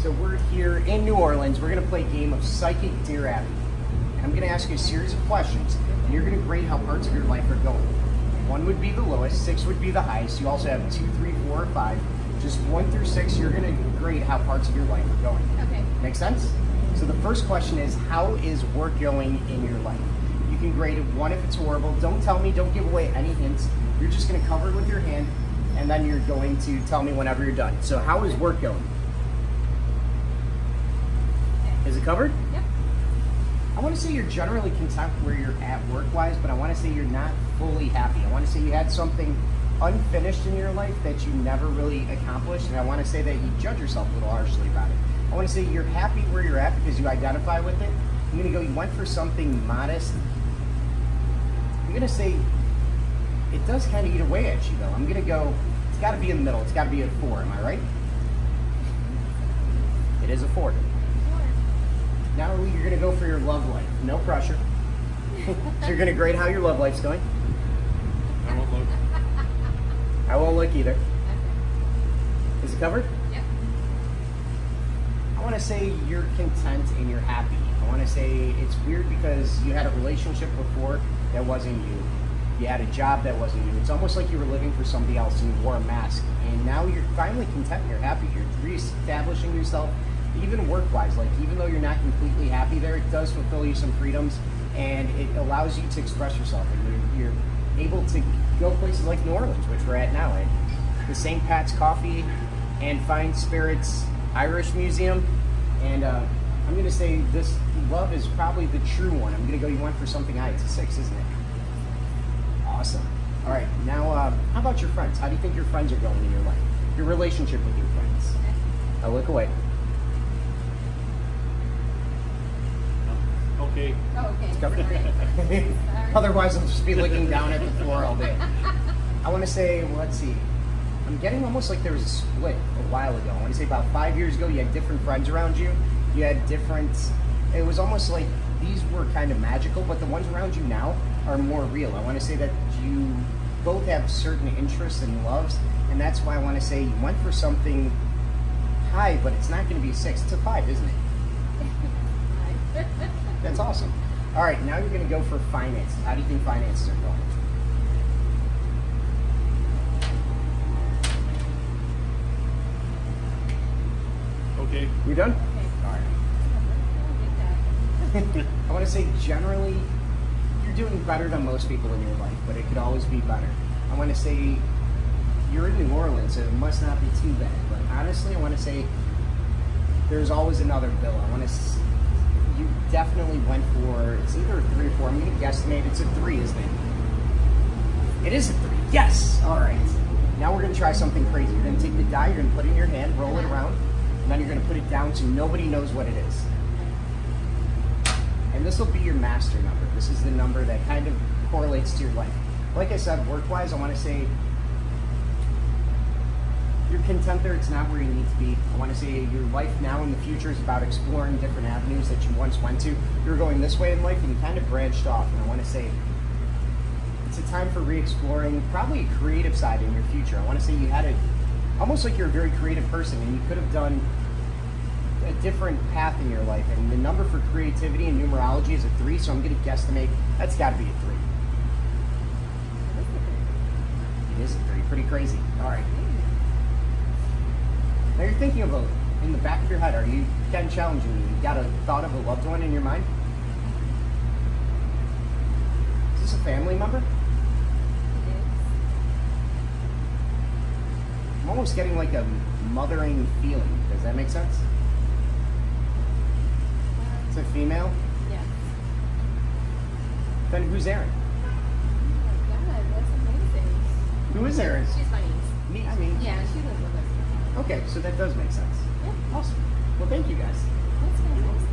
So we're here in New Orleans. We're going to play a game of Psychic Dear Abby. And I'm going to ask you a series of questions, and you're going to grade how parts of your life are going. 1 would be the lowest, 6 would be the highest. You also have 2, 3, 4, or 5. Just 1 through 6, you're going to grade how parts of your life are going. Okay. Make sense? So the first question is, how is work going in your life? You can grade it 1 if it's horrible. Don't tell me, don't give away any hints. You're just going to cover it with your hand, and then you're going to tell me whenever you're done. So how is work going? Is it covered? Yep. I want to say you're generally content where you're at work-wise, but I want to say you're not fully happy. I want to say you had something unfinished in your life that you never really accomplished, and I want to say that you judge yourself a little harshly about it. I want to say you're happy where you're at because you identify with it. I'm going to go, you went for something modest. I'm going to say it does kind of eat away at you, though. I'm going to go, it's got to be in the middle. It's got to be a 4, am I right? It is a 4. Now you're going to go for your love life. No pressure. So you're going to grade how your love life's going. I won't look. I won't look either. Is it covered? Yep. I want to say you're content and you're happy. I want to say it's weird because you had a relationship before that wasn't you. You had a job that wasn't you. It's almost like you were living for somebody else and you wore a mask. And now you're finally content and you're happy. You're reestablishing yourself. Even work-wise, like even though you're not completely happy there, it does fulfill you some freedoms, and it allows you to express yourself. And you're able to go places like New Orleans, which we're at now, at the St. Pat's Coffee and Fine Spirits Irish Museum. And I'm going to say this love is probably the true one. I'm going to go, you went for something high. It's a 6, isn't it? Awesome. All right, now how about your friends? How do you think your friends are going in your life? Your relationship with your friends? I'll look away. Okay. Oh, okay. It's covered. Sorry. Otherwise, I'll just be looking down at the floor all day. I want to say, well, let's see. I'm getting almost like there was a split a while ago. I want to say about 5 years ago, you had different friends around you. You had different, it was almost like these were kind of magical, but the ones around you now are more real. I want to say that you both have certain interests and loves, and that's why I want to say you went for something high, but it's not going to be a 6. It's a 5, isn't it? That's awesome. All right, now you're going to go for finances. How do you think finances are going? Okay. You done? Okay. All right. I want to say generally, you're doing better than most people in your life, but it could always be better. I want to say you're in New Orleans, so it must not be too bad. But honestly, I want to say there's always another bill. I want to. You definitely went for, it's either a 3 or 4. I'm going to guesstimate it's a 3, isn't it? It is a 3. Yes! All right. Now we're going to try something crazy. You're going to take the die, you're going to put it in your hand, roll it around, and then you're going to put it down so nobody knows what it is. And this will be your master number. This is the number that kind of correlates to your life. Like I said, work-wise, I want to say you're content there, it's not where you need to be. I want to say your life now in the future is about exploring different avenues that you once went to. You were going this way in life and you kind of branched off. And I want to say it's a time for re-exploring probably a creative side in your future. I want to say you had almost like you're a very creative person and you could have done a different path in your life. And the number for creativity and numerology is a 3, so I'm going to guesstimate that's got to be a 3. It is a 3. Pretty crazy. All right. Now you're thinking of in the back of your head, are you getting challenging? You got a thought of a loved one in your mind? Is this a family member? I'm almost getting like a mothering feeling. Does that make sense? It's a female? Yeah. Then who's Erin? Oh my God, that's amazing. Who is Erin? She's my niece. Me? I mean, Yeah, she lives with us. okay, so that does make sense. Yeah. Awesome. Well, thank you guys. That's fantastic.